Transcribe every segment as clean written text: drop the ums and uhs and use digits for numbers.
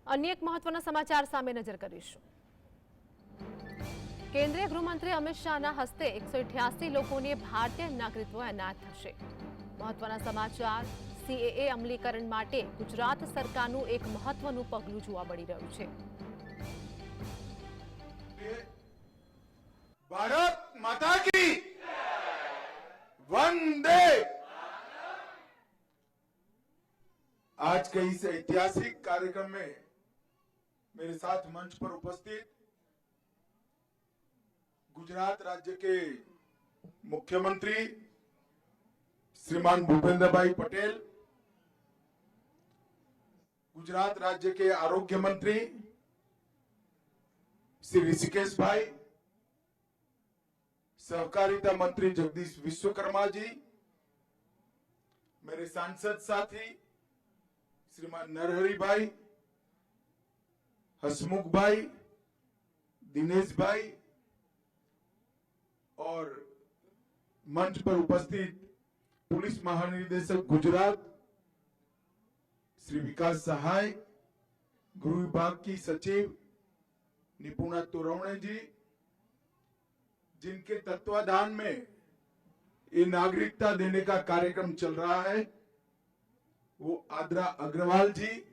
अन्य एक महत्वना समाचार सामे नजर करीशुं। केंद्रीय गृहमंत्री अमित शाहना हस्ते 188 लोकोने भारतीय नागरिकत्व एनायत थशे। महत्वना समाचार सीएए अमलीकरण माटे गुजरात सरकारनुं एक महत्वनुं पगलुं जोवा मळी रह्युं छे। भारत माता की वंदे। आज के इस ऐतिहासिक कार्यक्रम में मेरे साथ मंच पर उपस्थित गुजरात राज्य के मुख्यमंत्री श्रीमान भूपेंद्र भाई पटेल, गुजरात राज्य के आरोग्य मंत्री श्री ऋषिकेश भाई, सहकारिता मंत्री जगदीश विश्वकर्मा जी, मेरे सांसद साथी श्रीमान नरहरि भाई, हसमुख भाई, दिनेश भाई और मंच पर उपस्थित पुलिस महानिदेशक गुजरात श्री विकास सहाय, गृह विभाग की सचिव निपुणा तोरवणे जी, जिनके तत्वाधान में ये नागरिकता देने का कार्यक्रम चल रहा है, वो आद्रा अग्रवाल जी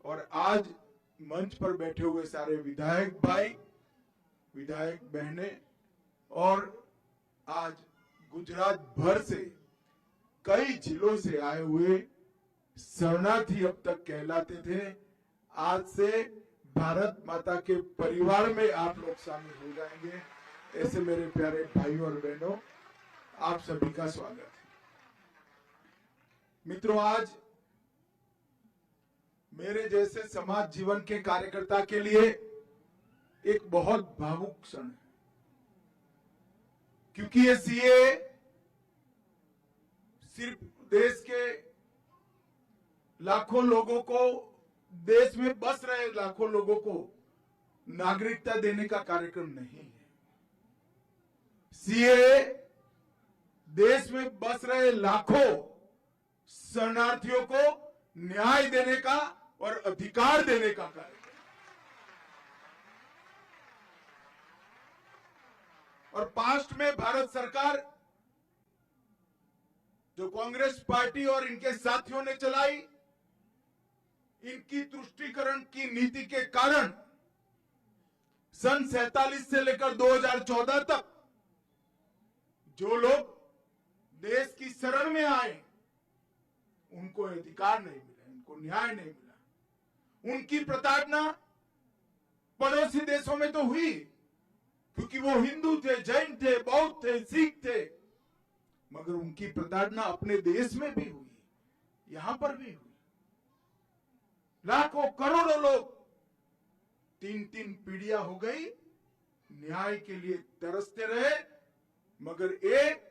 और आज मंच पर बैठे हुए सारे विधायक भाई, विधायक बहनें और आज गुजरात भर से कई जिलों से आए हुए शरणार्थी अब तक कहलाते थे, आज से भारत माता के परिवार में आप लोग शामिल हो जाएंगे। ऐसे मेरे प्यारे भाइयों और बहनों, आप सभी का स्वागत है। मित्रों, आज मेरे जैसे समाज जीवन के कार्यकर्ता के लिए एक बहुत भावुक क्षण है, क्योंकि ये सीए सिर्फ देश के लाखों लोगों को, देश में बस रहे लाखों लोगों को नागरिकता देने का कार्यक्रम नहीं है। सीए देश में बस रहे लाखों शरणार्थियों को न्याय देने का और अधिकार देने का कार्यक्रम। और पास्ट में भारत सरकार, जो कांग्रेस पार्टी और इनके साथियों ने चलाई, इनकी तुष्टीकरण की नीति के कारण सन 47 से लेकर 2014 तक जो लोग देश की शरण में आए, उनको अधिकार नहीं मिला, उनको न्याय नहीं मिला। उनकी प्रताड़ना पड़ोसी देशों में तो हुई, क्योंकि वो हिंदू थे, जैन थे, बौद्ध थे, सिख थे, मगर उनकी प्रताड़ना अपने देश में भी हुई, यहां पर भी हुई। लाखों करोड़ों लोग 3-3 पीढ़ियां हो गई, न्याय के लिए तरसते रहे, मगर एक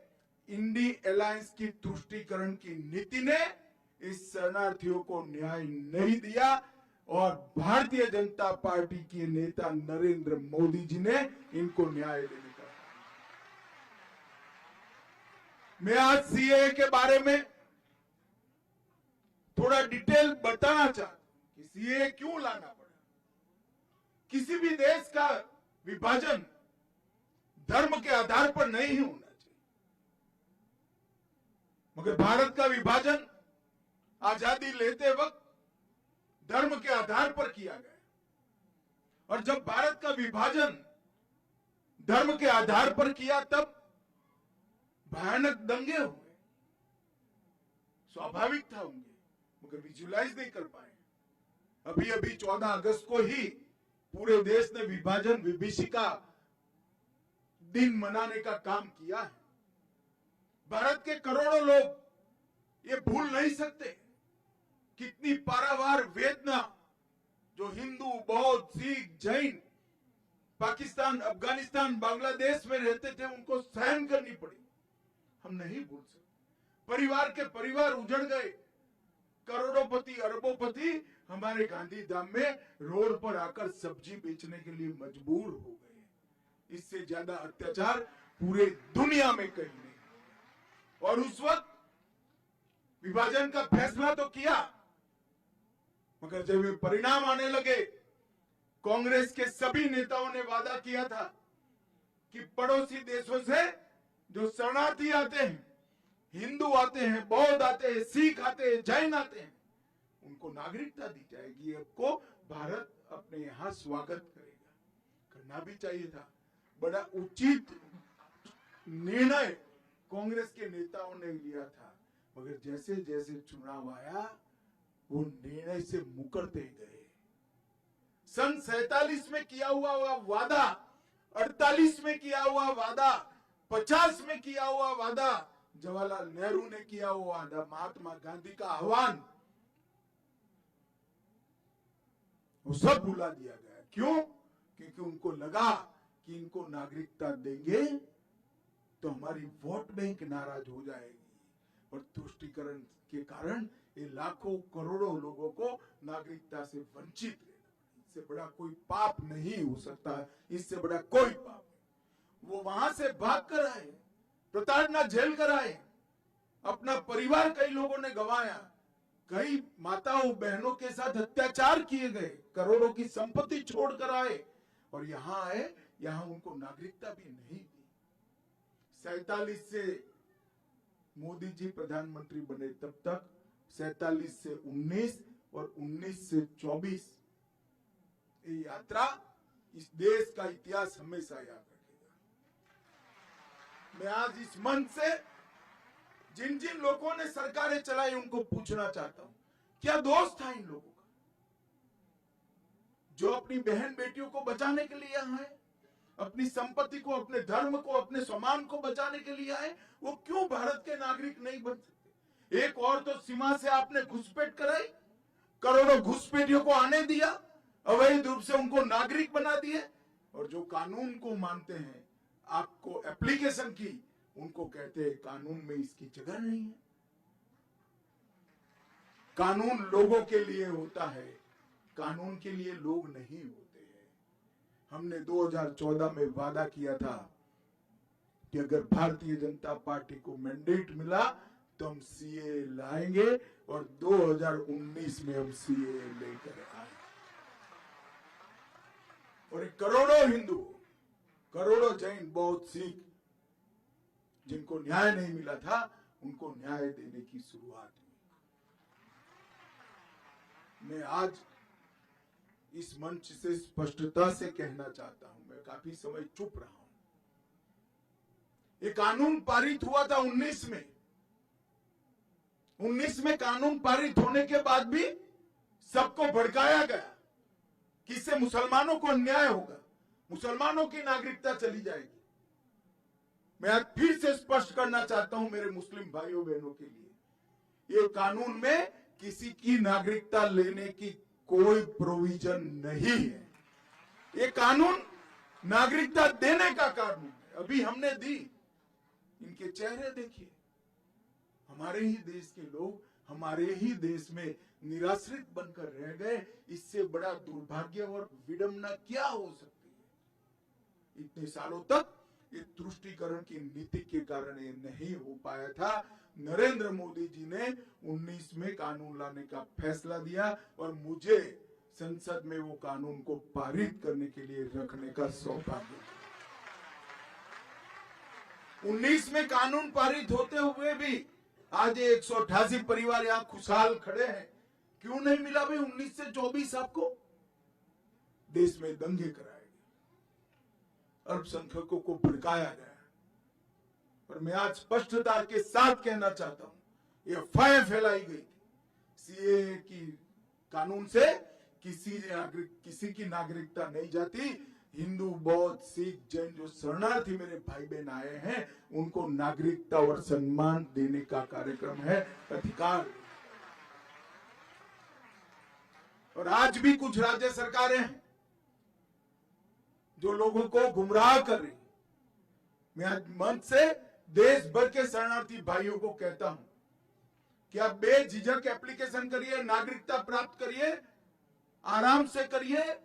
इंडी अलायंस की तुष्टीकरण की नीति ने इस शरणार्थियों को न्याय नहीं दिया और भारतीय जनता पार्टी के नेता नरेंद्र मोदी जी ने इनको न्याय देने का। मैं आज सीएए के बारे में थोड़ा डिटेल बताना चाहता हूं कि सीएए क्यों लाना पड़ा। किसी भी देश का विभाजन धर्म के आधार पर नहीं होना चाहिए, मगर भारत का विभाजन आजादी लेते वक्त धर्म के आधार पर किया गया। और जब भारत का विभाजन धर्म के आधार पर किया, तब भयानक दंगे हुए, स्वाभाविक था होंगे, मगर विजुलाइज नहीं कर पाए। अभी अभी 14 अगस्त को ही पूरे देश ने विभाजन विभीषिका दिन मनाने का काम किया है। भारत के करोड़ों लोग ये भूल नहीं सकते कितनी पारावार वेदना जो हिंदू, बौद्ध, सिख, जैन पाकिस्तान, अफगानिस्तान, बांग्लादेश में रहते थे, उनको सहन करनी पड़ी। हम नहीं भूल सकते। परिवार के परिवार उजड़ गए, करोड़ोंपति, अरबोंपति हमारे गांधीधाम में रोड पर आकर सब्जी बेचने के लिए मजबूर हो गए। इससे ज्यादा अत्याचार पूरे दुनिया में कहीं नहीं। और उस वक्त विभाजन का फैसला तो किया, मगर जब ये परिणाम आने लगे, कांग्रेस के सभी नेताओं ने वादा किया था कि पड़ोसी देशों से जो शरणार्थी आते हैं, हिंदू आते हैं, बौद्ध आते हैं, सिख आते हैं, जैन आते हैं, उनको नागरिकता दी जाएगी। आपको भारत अपने यहां स्वागत करेगा। करना भी चाहिए था। बड़ा उचित निर्णय कांग्रेस के नेताओं ने लिया था, मगर जैसे जैसे चुनाव आया वो निर्णय से मुकरते गए। सन 47 में किया हुआ वादा, 48 में किया हुआ वादा, 50 में किया हुआ वादा, जवाहरलाल नेहरू ने किया हुआ वादा, महात्मा गांधी का आह्वान, वो सब भुला दिया गया। क्यों? क्योंकि उनको लगा कि इनको नागरिकता देंगे तो हमारी वोट बैंक नाराज हो जाएगी और तुष्टीकरण के कारण ये लाखों करोड़ों लोगों को नागरिकता से वंचित रहना। इससे बड़ा कोई पाप नहीं हो सकता, इससे बड़ा कोई पाप नहीं। वो वहां से भाग कर आए, प्रताड़ना झेल कर आए, अपना परिवार कई लोगों ने गंवाया, कई माताओं बहनों के साथ अत्याचार किए गए, करोड़ों की संपत्ति छोड़कर आए और यहां आए, यहां उनको नागरिकता भी नहीं दी। 47 से मोदी जी प्रधानमंत्री बने तब तक 47 से 19 और 19 से 24 ये यात्रा इस देश का इतिहास हमेशा याद रखेगा। मैं आज इस मंच से जिन जिन लोगों ने सरकारें चलाई उनको पूछना चाहता हूं, क्या दोष था इन लोगों का जो अपनी बहन बेटियों को बचाने के लिए आए, अपनी संपत्ति को, अपने धर्म को, अपने सम्मान को बचाने के लिए आए? वो क्यों भारत के नागरिक नहीं बन सकते? एक और तो सीमा से आपने घुसपैठ कराई, करोड़ों घुसपैठियों को आने दिया, अवैध रूप से उनको नागरिक बना दिए, और जो कानून को मानते हैं, आपको एप्लीकेशन की, उनको कहते हैं कानून में इसकी जगह नहीं है। कानून लोगों के लिए होता है, कानून के लिए लोग नहीं होते हैं। हमने 2014 में वादा किया था कि अगर भारतीय जनता पार्टी को मैंडेट मिला तो हम सीए लाएंगे, और 2019 में हम सीए लेकर आए। और करोड़ों हिंदू, करोड़ों जैन, बौद्ध, सिख जिनको न्याय नहीं मिला था, उनको न्याय देने की शुरुआत हुई। मैं आज इस मंच से स्पष्टता से कहना चाहता हूं, मैं काफी समय चुप रहा हूं। ये कानून पारित हुआ था 19 में। 19 में कानून पारित होने के बाद भी सबको भड़काया गया कि इससे मुसलमानों को अन्याय होगा, मुसलमानों की नागरिकता चली जाएगी। मैं आज फिर से स्पष्ट करना चाहता हूं मेरे मुस्लिम भाइयों बहनों के लिए, ये कानून में किसी की नागरिकता लेने की कोई प्रोविजन नहीं है। ये कानून नागरिकता देने का कानून है। अभी हमने दी, इनके चेहरे देखिए, हमारे ही देश के लोग हमारे ही देश में निराश्रित बनकर रह गए। इससे बड़ा दुर्भाग्य और विडंबना क्या हो सकती है? इतने सालों तक ये तुष्टीकरण की नीति के कारण ये नहीं हो पाया था। नरेंद्र मोदी जी ने 19 में कानून लाने का फैसला दिया और मुझे संसद में वो कानून को पारित करने के लिए रखने का सौभाग्य। 19 में कानून पारित होते हुए भी आज 188 परिवार यहां खुशहाल खड़े हैं। क्यों नहीं मिला भाई 19 से 24? आपको देश में दंगे कराए गए, अल्पसंख्यकों को भड़काया गया। और मैं आज स्पष्टता के साथ कहना चाहता हूं, ये अफवाहें फैलाई गई थी सीए की कानून से किसी की नागरिकता नहीं जाती। हिंदू, बौद्ध, सिख, जैन जो शरणार्थी मेरे भाई बहन आए हैं, उनको नागरिकता और सम्मान देने का कार्यक्रम है, अधिकार। और आज भी कुछ राज्य सरकारें हैं जो लोगों को गुमराह कर रही। मैं आज मंच से देश भर के शरणार्थी भाइयों को कहता हूं कि आप बेझिझक एप्लीकेशन करिए, नागरिकता प्राप्त करिए, आराम से करिए।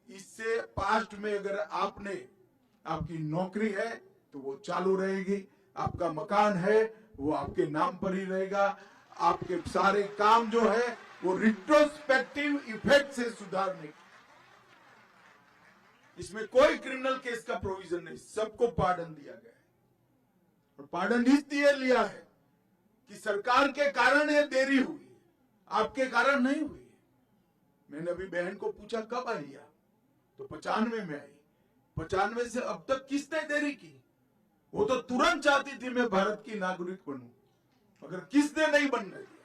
इससे पास्ट में अगर आपकी नौकरी है तो वो चालू रहेगी, आपका मकान है वो आपके नाम पर ही रहेगा, आपके सारे काम जो है वो रिट्रोस्पेक्टिव इफेक्ट से सुधारने की। इसमें कोई क्रिमिनल केस का प्रोविजन नहीं, सबको पार्डन दिया गया है। और पार्डन इसलिए लिया है कि सरकार के कारण ये देरी हुई, आपके कारण नहीं हुई। मैंने अभी बहन को पूछा कब आई आप, तो 95 में आई। 95 से अब तक किसने देरी की? वो तो तुरंत चाहती थी मैं भारत की नागरिक बनूं, मगर किसने नहीं बनने दिया?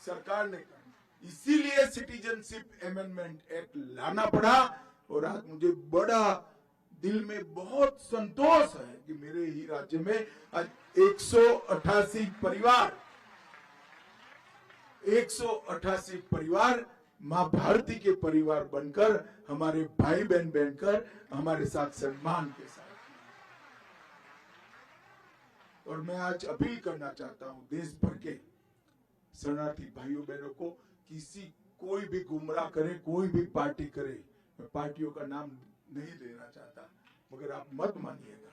सरकार ने कहा। इसीलिए सिटीजनशिप अमेंडमेंट एक्ट लाना पड़ा। और आज मुझे बड़ा दिल में बहुत संतोष है कि मेरे ही राज्य में आज 188 परिवार मां भारती के परिवार बनकर, हमारे भाई बहन बनकर हमारे साथ सम्मान के साथ। और मैं आज अपील करना चाहता हूं देश भर के शरणार्थी भाइयों बहनों को, कोई भी गुमराह करे, कोई भी पार्टी करे, मैं पार्टियों का नाम नहीं लेना चाहता, मगर आप मत मानिएगा।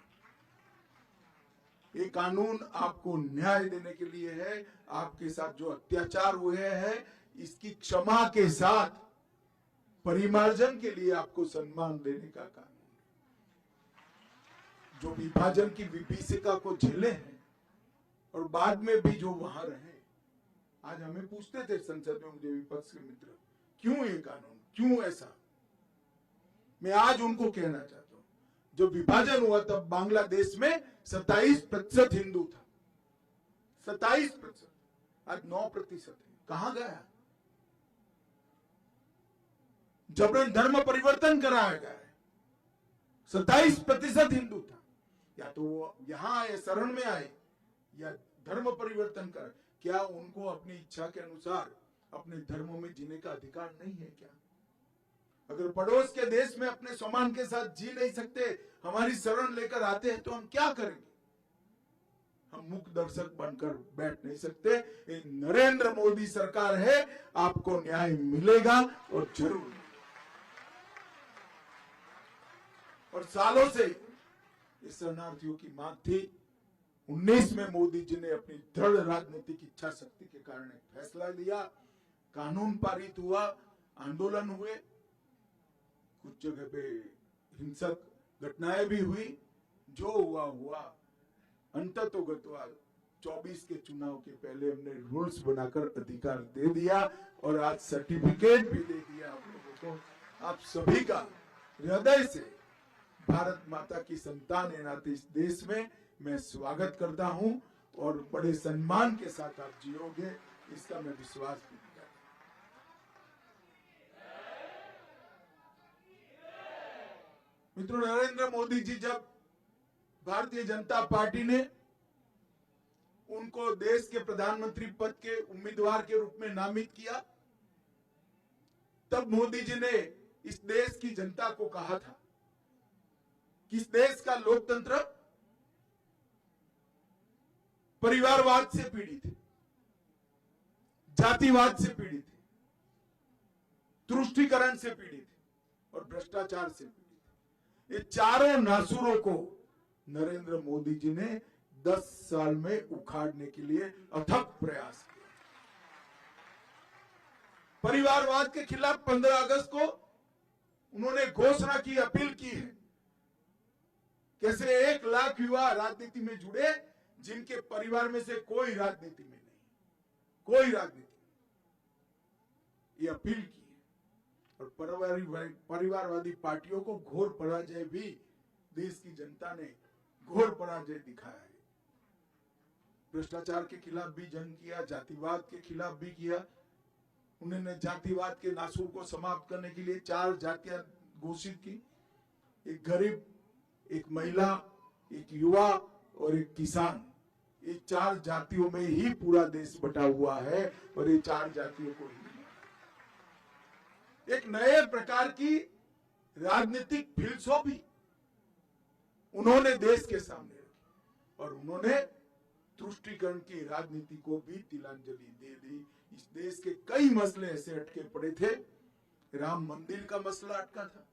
ये कानून आपको न्याय देने के लिए है। आपके साथ जो अत्याचार हुए हैं इसकी क्षमा के साथ परिमार्जन के लिए आपको सम्मान देने का कानून। जो विभाजन की विभीषिका को झेले हैं और बाद में भी जो वहां रहे, आज हमें पूछते थे संसद में मुझे विपक्ष के मित्र, क्यों ये कानून, क्यों ऐसा? मैं आज उनको कहना चाहता हूं, जब विभाजन हुआ तब बांग्लादेश में 27% हिंदू था, 27%, आज 9% है। कहां गया? जबरन धर्म परिवर्तन कराया गया है। 27% हिंदू था, या तो वो यहां आए, शरण में आए, या धर्म परिवर्तन कर। क्या उनको अपनी इच्छा के अनुसार अपने धर्मों में जीने का अधिकार नहीं है क्या? अगर पड़ोस के देश में अपने सम्मान के साथ जी नहीं सकते, हमारी शरण लेकर आते हैं, तो हम क्या करेंगे? हम मुख दर्शक बनकर बैठ नहीं सकते। ये नरेंद्र मोदी सरकार है, आपको न्याय मिलेगा और जरूर। और सालों से इस शरणार्थियों की मांग थी। 19 में मोदी जी ने अपनी दृढ़ राजनीतिक इच्छा शक्ति के कारण एक फैसला लिया, कानून पारित हुआ, आंदोलन हुए, कुछ जगह पे हिंसक घटनाएं भी हुई। जो हुआ हुआ, अंततोगत्वा 24 के चुनाव के पहले हमने रूल्स बनाकर अधिकार दे दिया और आज सर्टिफिकेट भी दे दिया आप लोगों को। आप सभी का हृदय से भारत माता की संतान है नाते इस देश में मैं स्वागत करता हूं और बड़े सम्मान के साथ आप जियोगे, इसका मैं विश्वास भी करता हूं। मित्रों, नरेंद्र मोदी जी जब भारतीय जनता पार्टी ने उनको देश के प्रधानमंत्री पद के उम्मीदवार के रूप में नामित किया, तब मोदी जी ने इस देश की जनता को कहा था कि इस देश का लोकतंत्र परिवारवाद से पीड़ित है, जातिवाद से पीड़ित है, तुष्टीकरण से पीड़ित है और भ्रष्टाचार से पीड़ित है। ये चारों नासुरों को नरेंद्र मोदी जी ने 10 साल में उखाड़ने के लिए अथक प्रयास किया। परिवारवाद के खिलाफ 15 अगस्त को उन्होंने घोषणा की, अपील की है। कैसे 1 लाख युवा राजनीति में जुड़े जिनके परिवार में से कोई राजनीति में नहीं, कोई राजनीति, ये अपील की है। और परिवारवादी पार्टियों को घोर पराजय भी देश की जनता ने घोर पराजय दिखाया है। भ्रष्टाचार के खिलाफ भी जंग किया, जातिवाद के खिलाफ भी किया। उन्होंने जातिवाद के नासूर को समाप्त करने के लिए 4 जातियां घोषित की, एक गरीब, एक महिला, एक युवा और एक किसान। ये 4 जातियों में ही पूरा देश बटा हुआ है और ये 4 जातियों को ही एक नए प्रकार की राजनीतिक फिलसफी उन्होंने देश के सामने रखी और उन्होंने तुष्टीकरण की राजनीति को भी तिलांजलि दे दी। इस देश के कई मसले ऐसे अटके पड़े थे। राम मंदिर का मसला अटका था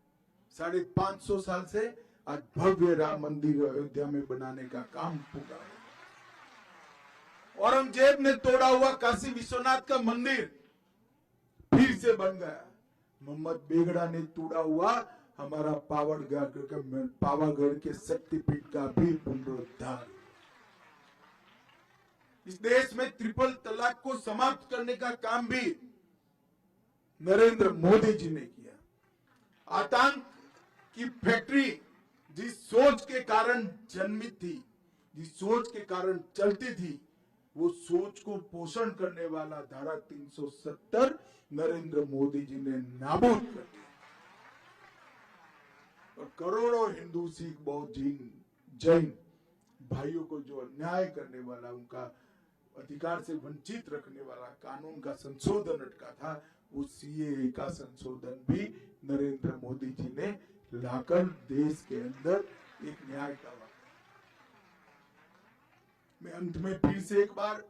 550 साल से, आज भव्य राम मंदिर अयोध्या में बनाने का काम पूरा है। औरंगजेब ने तोड़ा हुआ काशी विश्वनाथ का मंदिर फिर से बन गया। मोहम्मद बेगड़ा ने तोड़ा हुआ हमारा पावागढ़ के शक्तिपीठ का भी पुनरुद्धार। इस देश में ट्रिपल तलाक को समाप्त करने का काम भी नरेंद्र मोदी जी ने किया। आतंक की फैक्ट्री जिस सोच के कारण जन्मी थी, जिस सोच के कारण चलती थी, वो सोच को पोषण करने वाला धारा 370 नरेंद्र मोदी जी ने नाबूद कर दिया और करोड़ों हिंदू, सिख, बौद्ध, जैन भाइयों को जो अन्याय करने वाला, उनका अधिकार से वंचित रखने वाला कानून का संशोधन अटका था, उस सीएए का संशोधन भी नरेंद्र मोदी जी ने लाकर देश के अंदर एक न्याय का वादा। मैं अंत में फिर से एक बार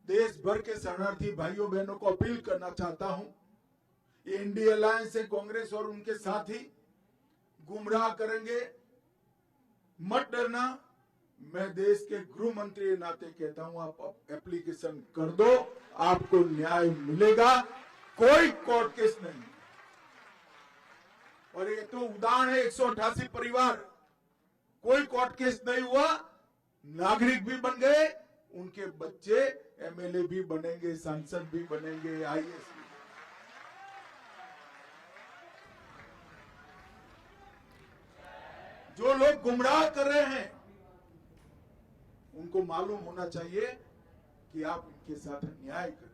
देश भर के शरणार्थी भाइयों बहनों को अपील करना चाहता हूं, ये इंडिया अलायंस है, कांग्रेस और उनके साथी गुमराह करेंगे, मत डरना। मैं देश के गृह मंत्री के नाते कहता हूं, आप एप्लीकेशन कर दो, आपको न्याय मिलेगा, कोई कोर्ट केस नहीं। और ये तो उदाहरण है, 188 परिवार, कोई कोर्ट केस नहीं हुआ, नागरिक भी बन गए, उनके बच्चे एमएलए भी बनेंगे, सांसद भी बनेंगे, आईएएस भी। जो लोग गुमराह कर रहे हैं उनको मालूम होना चाहिए कि आप इनके साथ अन्याय कर